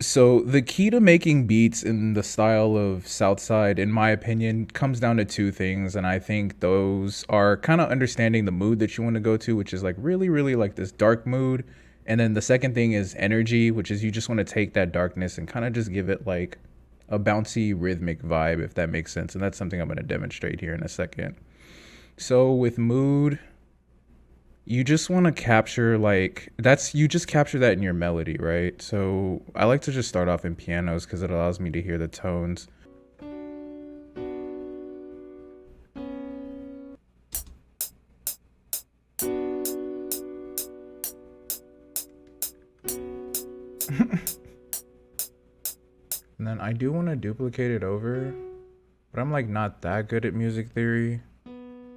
So the key to making beats in the style of Southside, in my opinion, comes down to two things, and I think those are kind of understanding the mood that you want to go to, which is like really, really like this dark mood. And then the second thing is energy, which is you just want to take that darkness and kind of just give it like a bouncy rhythmic vibe, if that makes sense. And that's something I'm going to demonstrate here in a second. So with mood, you just want to capture like that's you just capture that in your melody, right? So I like to just start off in pianos because it allows me to hear the tones. And then I do want to duplicate it over, but I'm like not that good at music theory.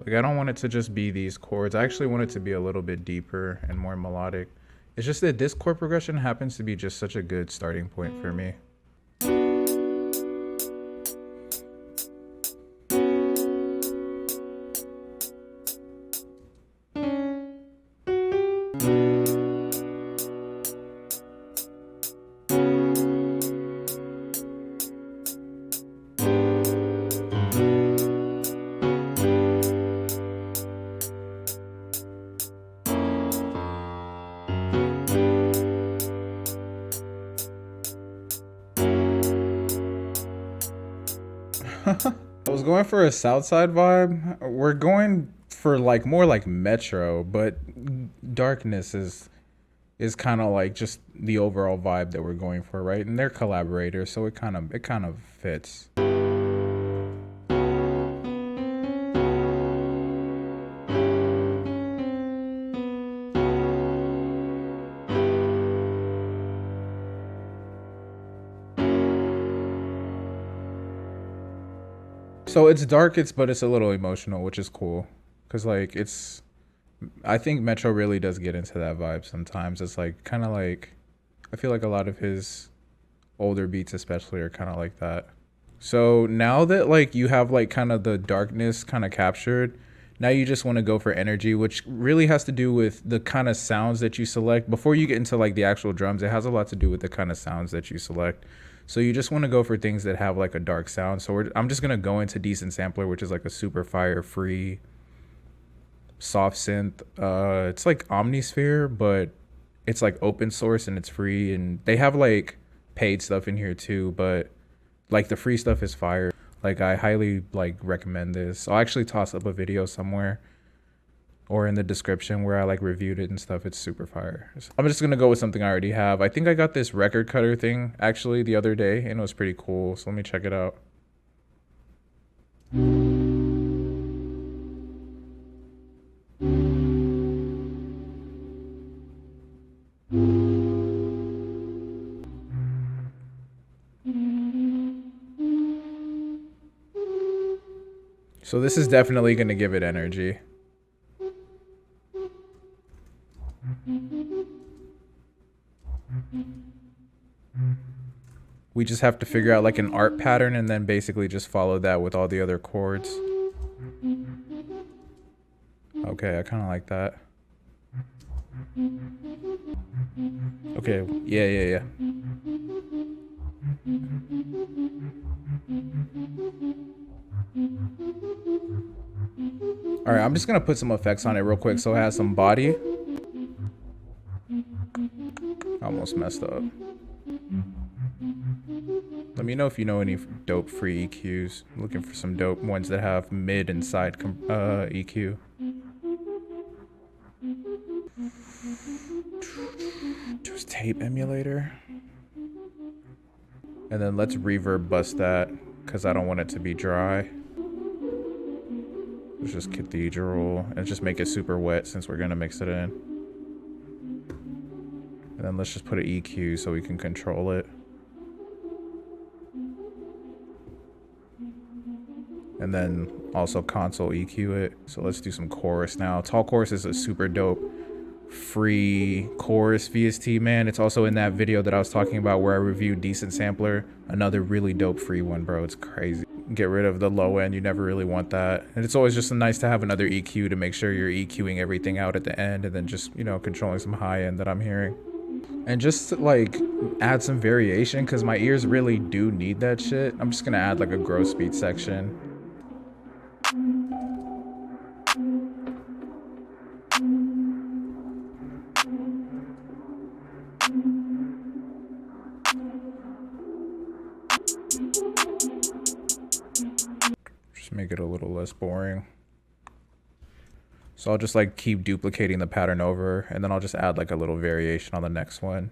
Like I don't want it to just be these chords. I actually want it to be a little bit deeper and more melodic. It's just that this chord progression happens to be just such a good starting point for me. I was going for a Southside vibe. We're going for like more like Metro, but darkness is kind of like just the overall vibe that we're going for, right? And they're collaborators, so it kind of fits. So it's dark, but it's a little emotional, which is cool. Cause like I think Metro really does get into that vibe sometimes. It's like kind of like, I feel like a lot of his older beats especially are kind of like that. So now that like you have like kind of the darkness kind of captured, now you just want to go for energy, which really has to do with the kind of sounds that you select. Before you get into like the actual drums, it has a lot to do with the kind of sounds that you select. So you just want to go for things that have like a dark sound. So I'm just gonna go into Decent Sampler, which is like a super fire free soft synth. It's like Omnisphere, but it's like open source and it's free, and they have like paid stuff in here too, but like the free stuff is fire. Like I highly like recommend this. I'll actually toss up a video somewhere or in the description where I like reviewed it and stuff. It's super fire. So I'm just gonna go with something I already have. I think I got this record cutter thing actually the other day and it was pretty cool. So let me check it out. So this is definitely going to give it energy. We just have to figure out like an art pattern and then basically just follow that with all the other chords. Okay, I kind of like that. Okay, yeah. All right, I'm just gonna put some effects on it real quick so it has some body. Almost messed up. Let me know if you know any dope free EQs. I'm looking for some dope ones that have mid and side EQ. Just tape emulator. And then let's reverb bust that because I don't want it to be dry. Let's just cathedral and just make it super wet since we're gonna mix it in. And then let's just put an EQ so we can control it. And then also console EQ it. So let's do some chorus now. Tall Chorus is a super dope free chorus VST, man. It's also in that video that I was talking about where I reviewed Decent Sampler. Another really dope free one, bro. It's crazy. Get rid of the low end. You never really want that. And it's always just nice to have another EQ to make sure you're EQing everything out at the end and then just, you know, controlling some high end that I'm hearing. And just to, like, add some variation, because my ears really do need that shit. I'm just gonna add like a gross beat section. Just make it a little less boring. So I'll just like keep duplicating the pattern over, and then I'll just add like a little variation on the next one.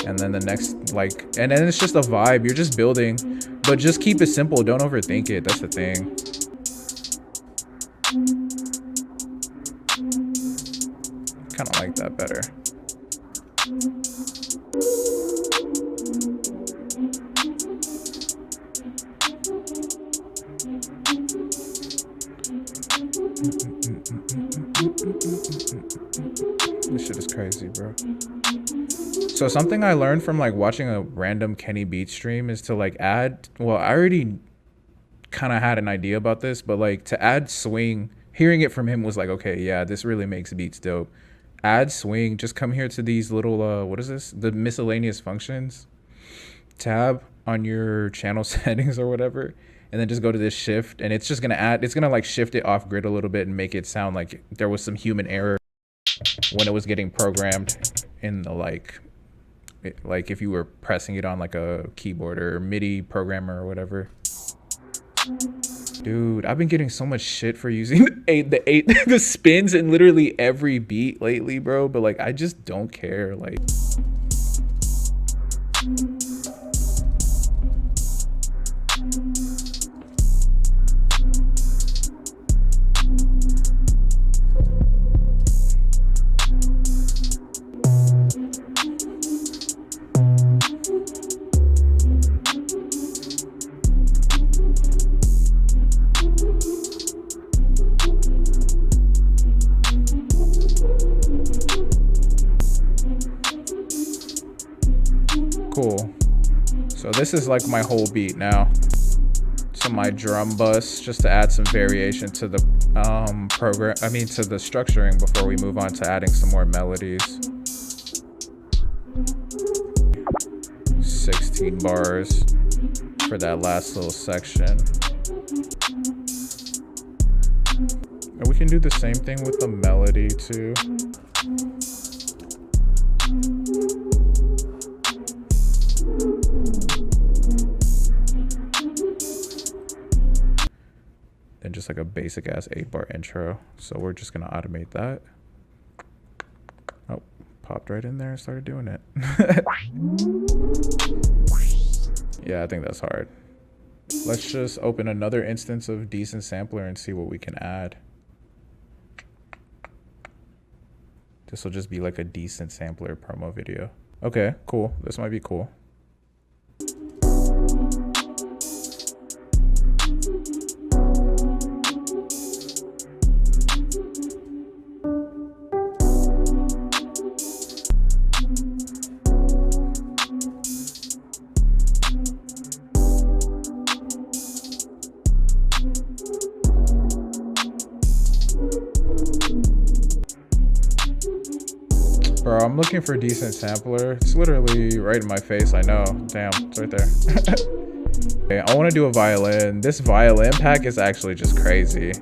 And then the next, like, and then it's just a vibe. You're just building, but just keep it simple. Don't overthink it. That's the thing. Kind of like that better. This shit is crazy, bro. So something I learned from like watching a random Kenny Beat stream is to like add, well, I already kind of had an idea about this, but like to add swing, hearing it from him was like, okay, yeah, this really makes beats dope. Add swing, just come here to these little, what is this? The miscellaneous functions tab on your channel settings or whatever. And then just go to this shift, and it's just gonna add, it's gonna like shift it off grid a little bit and make it sound like there was some human error when it was getting programmed in the like if you were pressing it on like a keyboard or MIDI programmer or whatever. Dude, I've been getting so much shit for using the spins in literally every beat lately, bro. But like, I just don't care. Like, cool. So this is like my whole beat now. So my drum bus, just to add some variation to the program, I mean to the structuring before we move on to adding some more melodies. 16 bars for that last little section. And we can do the same thing with the melody too. And just like a basic ass 8-bar intro. So we're just gonna automate that. Oh, popped right in there and started doing it. Yeah, I think that's hard. Let's just open another instance of Decent Sampler and see what we can add. This will just be like a Decent Sampler promo video. Okay, cool. This might be cool. Bro, I'm looking for Decent Sampler. It's literally right in my face, I know. Damn, it's right there. Okay, I want to do a violin. This violin pack is actually just crazy.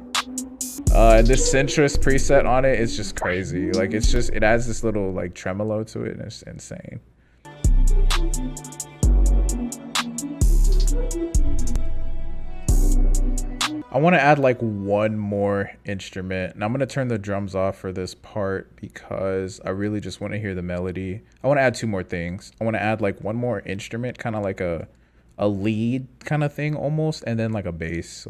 And this centrist preset on it is just crazy. Like, it's just, it adds this little like tremolo to it, and it's insane. I want to add like one more instrument, and I'm going to turn the drums off for this part because I really just want to hear the melody. I want to add two more things. I want to add like one more instrument, kind of like a lead kind of thing almost, and then like a bass.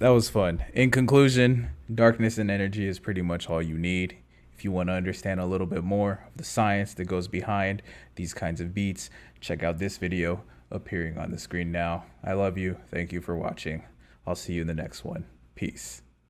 That was fun. In conclusion, darkness and energy is pretty much all you need. If you want to understand a little bit more of the science that goes behind these kinds of beats, check out this video appearing on the screen now. I love you. Thank you for watching. I'll see you in the next one. Peace.